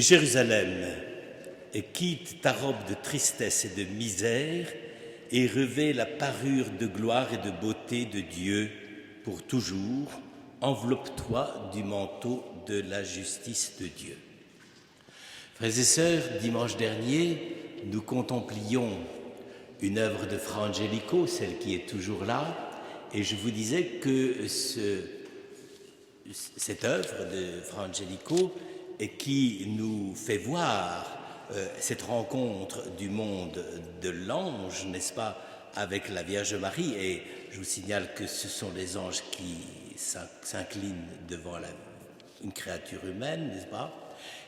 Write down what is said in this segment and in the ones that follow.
Jérusalem, quitte ta robe de tristesse et de misère et revêt la parure de gloire et de beauté de Dieu pour toujours. Enveloppe-toi du manteau de la justice de Dieu. Frères et sœurs, dimanche dernier, nous contemplions une œuvre de Fra Angelico, celle qui est toujours là, et je vous disais que cette œuvre de Fra Angelico et qui nous fait voir cette rencontre du monde de l'ange, n'est-ce pas, avec la Vierge Marie, et je vous signale que ce sont les anges qui s'inclinent devant une créature humaine, n'est-ce pas?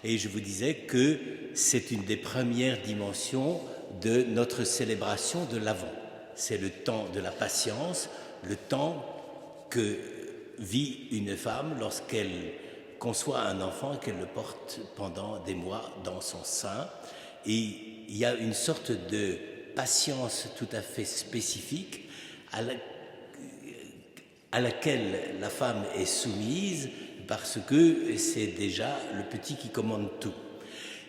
Et je vous disais que c'est une des premières dimensions de notre célébration de l'Avent. C'est le temps de la patience, le temps que vit une femme lorsqu'elle conçoit un enfant et qu'elle le porte pendant des mois dans son sein. Et il y a une sorte de patience tout à fait spécifique à laquelle la femme est soumise parce que c'est déjà le petit qui commande tout.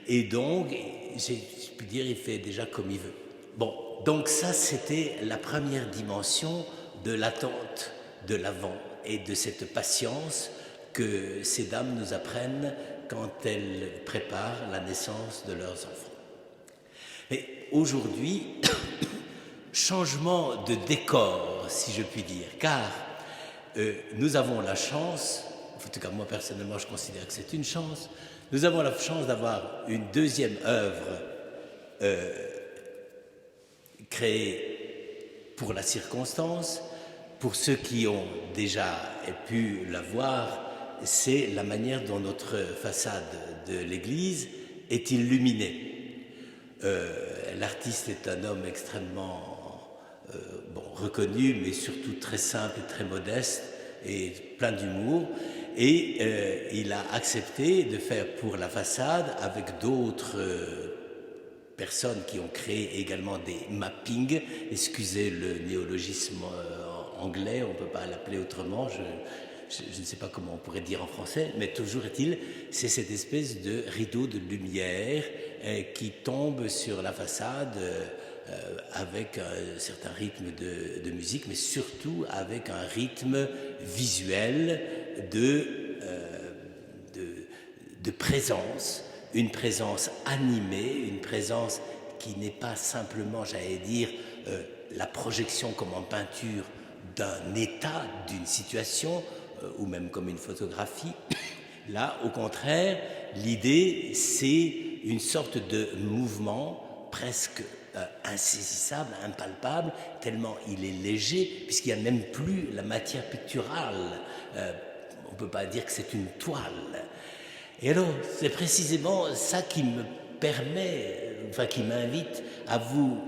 Et donc, je puis dire, il fait déjà comme il veut. Bon, donc ça, c'était la première dimension de l'attente de l'Avent et de cette patience que ces dames nous apprennent quand elles préparent la naissance de leurs enfants. Mais aujourd'hui, changement de décor, si je puis dire, car nous avons la chance, en tout cas moi personnellement je considère que c'est une chance, nous avons la chance d'avoir une deuxième œuvre créée pour la circonstance. Pour ceux qui ont déjà pu la voir, c'est la manière dont notre façade de l'église est illuminée. L'artiste est un homme extrêmement reconnu, mais surtout très simple, très modeste et plein d'humour. Et il a accepté de faire pour la façade, avec d'autres personnes qui ont créé également des mappings. Excusez le néologisme anglais, on ne peut pas l'appeler autrement, je ne sais pas comment on pourrait dire en français, mais toujours est-il, c'est cette espèce de rideau de lumière qui tombe sur la façade avec un certain rythme de musique, mais surtout avec un rythme visuel de présence, une présence animée, une présence qui n'est pas simplement, j'allais dire, la projection comme en peinture d'un état, d'une situation, ou même comme une photographie. Là, au contraire, l'idée, c'est une sorte de mouvement presque insaisissable, impalpable, tellement il est léger, puisqu'il n'y a même plus la matière picturale. On ne peut pas dire que c'est une toile. Et alors, c'est précisément ça qui me permet, qui m'invite à vous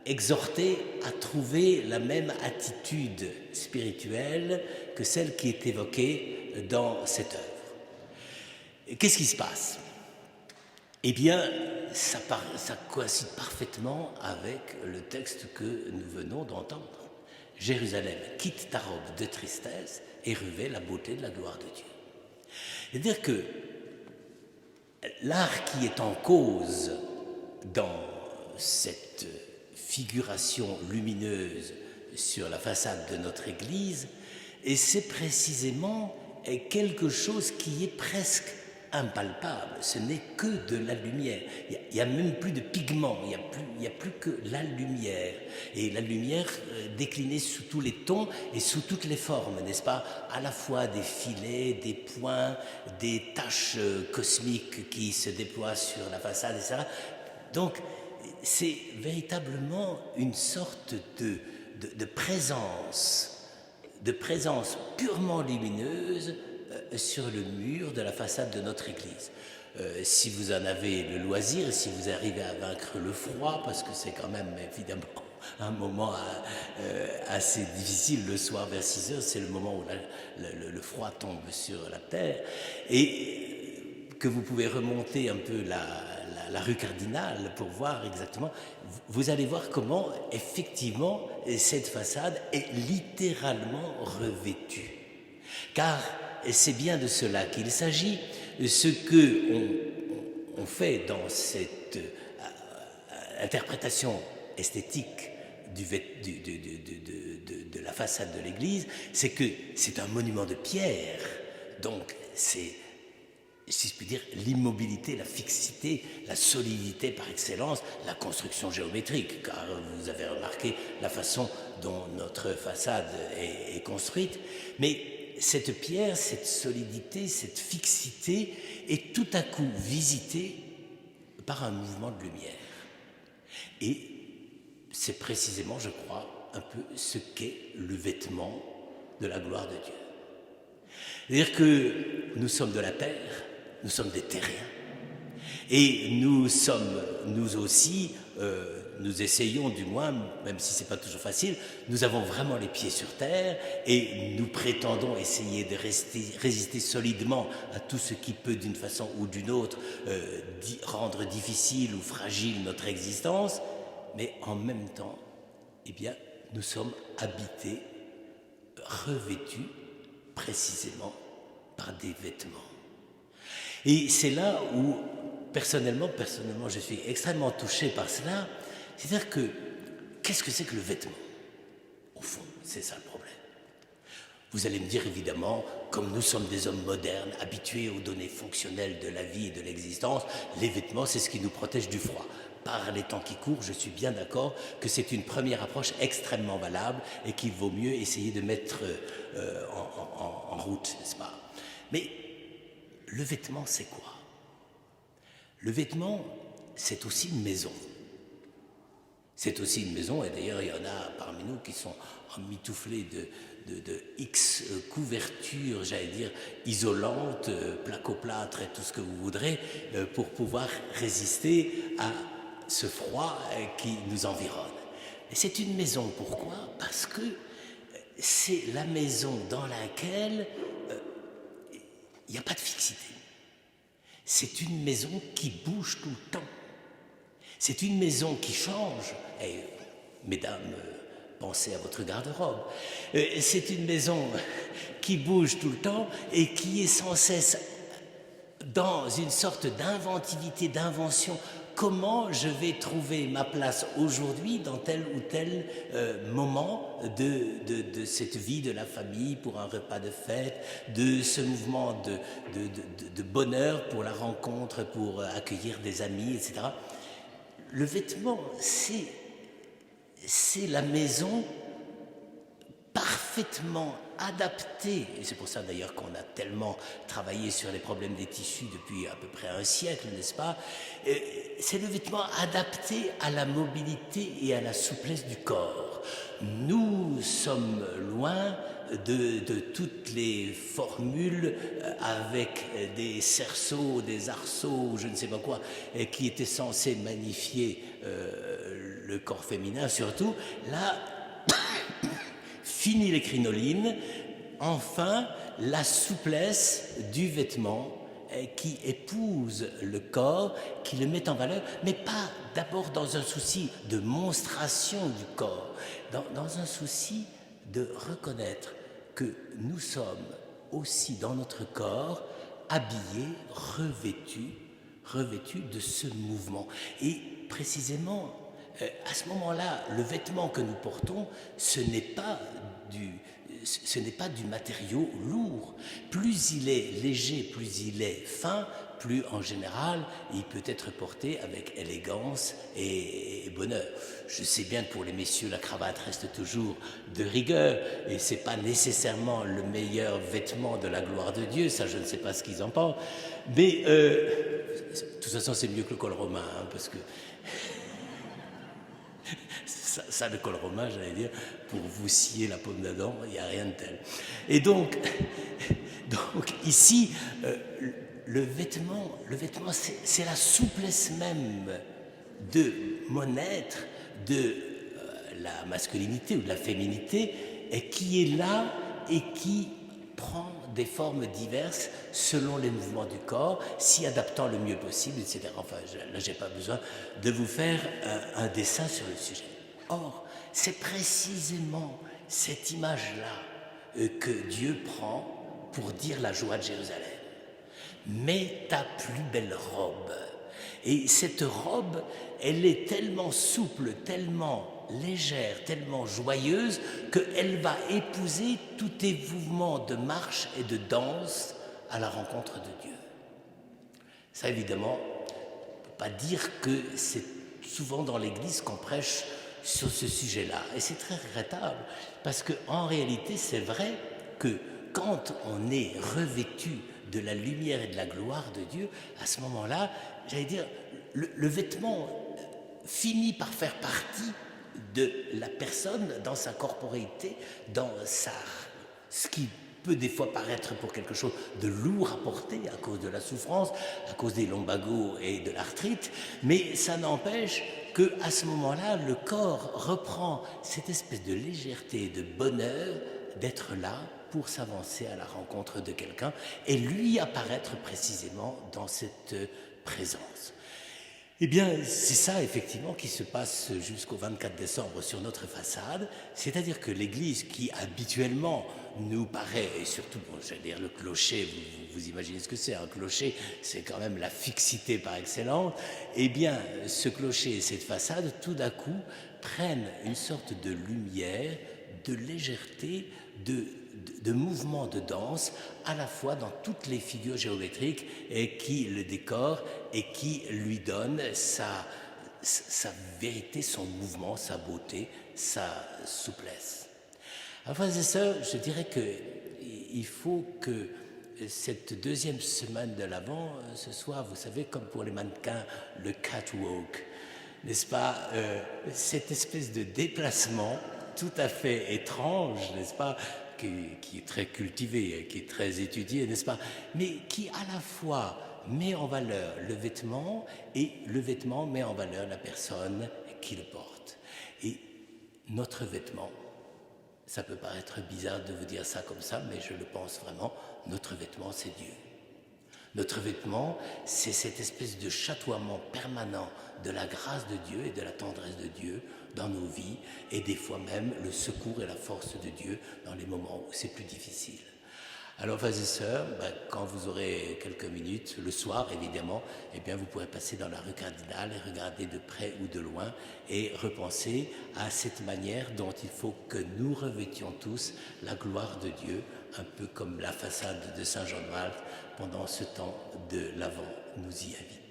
exhorter à trouver la même attitude spirituelle que celle qui est évoquée dans cette œuvre. Qu'est-ce qui se passe? Eh bien, ça coïncide parfaitement avec le texte que nous venons d'entendre. Jérusalem, quitte ta robe de tristesse et revêt la beauté de la gloire de Dieu. C'est-à-dire que l'art qui est en cause dans cette figuration lumineuse sur la façade de notre église, et c'est précisément quelque chose qui est presque impalpable. Ce n'est que de la lumière. Il n'y a même plus de pigments, il n'y a plus que la lumière. Et la lumière déclinée sous tous les tons et sous toutes les formes, n'est-ce pas? À la fois des filets, des points, des taches cosmiques qui se déploient sur la façade, etc. Donc, c'est véritablement une sorte de présence purement lumineuse sur le mur de la façade de notre église. Si vous en avez le loisir, si vous arrivez à vaincre le froid, parce que c'est quand même évidemment un moment assez difficile le soir vers 6 heures, c'est le moment où le froid tombe sur la terre, et que vous pouvez remonter un peu la rue Cardinal pour voir exactement, vous allez voir comment effectivement cette façade est littéralement revêtue. Car c'est bien de cela qu'il s'agit. ce que on fait dans cette interprétation esthétique de la façade de l'église, c'est que c'est un monument de pierre, donc c'est, si je puis dire, l'immobilité, la fixité, la solidité par excellence, la construction géométrique, car vous avez remarqué la façon dont notre façade est construite, mais cette pierre, cette solidité, cette fixité est tout à coup visitée par un mouvement de lumière. Et c'est précisément, je crois, un peu ce qu'est le vêtement de la gloire de Dieu. C'est-à-dire que nous sommes de la terre, nous sommes des terriens, et nous sommes, nous aussi, nous essayons du moins, même si c'est pas toujours facile, nous avons vraiment les pieds sur terre et nous prétendons essayer de résister solidement à tout ce qui peut d'une façon ou d'une autre rendre difficile ou fragile notre existence, mais en même temps, eh bien, nous sommes habités, revêtus précisément par des vêtements. Et c'est là où, personnellement, je suis extrêmement touché par cela. C'est-à-dire que, qu'est-ce que c'est que le vêtement? Au fond, c'est ça le problème. Vous allez me dire, évidemment, comme nous sommes des hommes modernes, habitués aux données fonctionnelles de la vie et de l'existence, les vêtements, c'est ce qui nous protège du froid. Par les temps qui courent, je suis bien d'accord que c'est une première approche extrêmement valable et qu'il vaut mieux essayer de mettre en route, n'est-ce pas? Mais le vêtement, c'est quoi? Le vêtement, c'est aussi une maison. C'est aussi une maison, et d'ailleurs il y en a parmi nous qui sont emmitouflés de X couvertures, j'allais dire, isolantes, placo-plâtre et tout ce que vous voudrez, pour pouvoir résister à ce froid qui nous environne. Et c'est une maison, pourquoi? Parce que c'est la maison dans laquelle il n'y a pas de fixité. C'est une maison qui bouge tout le temps. C'est une maison qui change. Et, mesdames, pensez à votre garde-robe. C'est une maison qui bouge tout le temps et qui est sans cesse dans une sorte d'inventivité, d'invention. Comment je vais trouver ma place aujourd'hui dans tel ou tel moment de cette vie de la famille pour un repas de fête, de ce mouvement de bonheur pour la rencontre, pour accueillir des amis, etc. Le vêtement, c'est la maison parfaitement adaptée, et c'est pour ça d'ailleurs qu'on a tellement travaillé sur les problèmes des tissus depuis à peu près un siècle, n'est-ce pas? C'est le vêtement adapté à la mobilité et à la souplesse du corps. Nous sommes loin de toutes les formules avec des cerceaux, des arceaux, je ne sais pas quoi, qui étaient censés magnifier le corps féminin surtout. Là, fini les crinolines, enfin la souplesse du vêtement qui épouse le corps, qui le met en valeur, mais pas d'abord dans un souci de monstration du corps, dans un souci de reconnaître que nous sommes aussi dans notre corps habillés, revêtus de ce mouvement. Et précisément, à ce moment-là, le vêtement que nous portons, ce n'est pas du matériau lourd. Plus il est léger, plus il est fin, plus en général il peut être porté avec élégance et bonheur. Je sais bien que pour les messieurs la cravate reste toujours de rigueur et c'est pas nécessairement le meilleur vêtement de la gloire de Dieu, ça je ne sais pas ce qu'ils en pensent, mais de toute façon c'est mieux que le col romain, hein, parce que ça, le col romain, j'allais dire, pour vous scier la paume d'Adam, il n'y a rien de tel. Et donc ici, le vêtement, c'est la souplesse même de mon être, de la masculinité ou de la féminité, et qui est là et qui prend des formes diverses selon les mouvements du corps, s'y adaptant le mieux possible, etc. Enfin, là, j'ai pas besoin de vous faire un dessin sur le sujet. Or, c'est précisément cette image-là que Dieu prend pour dire la joie de Jérusalem. mets ta plus belle robe. Et cette robe, elle est tellement souple, tellement légère, tellement joyeuse, qu'elle va épouser tous tes mouvements de marche et de danse à la rencontre de Dieu. Ça, évidemment, on ne peut pas dire que c'est souvent dans l'Église qu'on prêche sur ce sujet-là. Et c'est très regrettable, parce qu'en réalité, c'est vrai que quand on est revêtu de la lumière et de la gloire de Dieu, à ce moment-là, j'allais dire, le vêtement finit par faire partie de la personne dans sa corporéité, dans ce qui peut des fois paraître pour quelque chose de lourd à porter à cause de la souffrance, à cause des lumbagos et de l'arthrite, mais ça n'empêche qu'à ce moment-là, le corps reprend cette espèce de légèreté et de bonheur d'être là pour s'avancer à la rencontre de quelqu'un et lui apparaître précisément dans cette présence. Eh bien, c'est ça effectivement qui se passe jusqu'au 24 décembre sur notre façade, c'est-à-dire que l'église qui habituellement nous paraît, et surtout, bon, j'allais dire le clocher, vous imaginez ce que c'est, un clocher, c'est quand même la fixité par excellence, eh bien, ce clocher et cette façade, tout d'un coup, prennent une sorte de lumière, de légèreté, de mouvement de danse, à la fois dans toutes les figures géométriques et qui le décorent et qui lui donnent sa vérité, son mouvement, sa beauté, sa souplesse. Alors, frères et sœurs, je dirais qu'il faut que cette deuxième semaine de l'Avent, ce soit, vous savez, comme pour les mannequins, le catwalk, n'est-ce pas, cette espèce de déplacement tout à fait étrange, n'est-ce pas, qui est très cultivé, qui est très étudié, n'est-ce pas, mais qui à la fois met en valeur le vêtement et le vêtement met en valeur la personne qui le porte. Et notre vêtement, ça peut paraître bizarre de vous dire ça comme ça, mais je le pense vraiment, notre vêtement c'est Dieu. Notre vêtement, c'est cette espèce de chatoiement permanent de la grâce de Dieu et de la tendresse de Dieu dans nos vies, et des fois même le secours et la force de Dieu dans les moments où c'est plus difficile. Alors, frères et sœurs, quand vous aurez quelques minutes, le soir évidemment, eh bien, vous pourrez passer dans la rue Cardinal et regarder de près ou de loin et repenser à cette manière dont il faut que nous revêtions tous la gloire de Dieu, un peu comme la façade de Saint-Jean-de-Malte pendant ce temps de l'Avent nous y invite.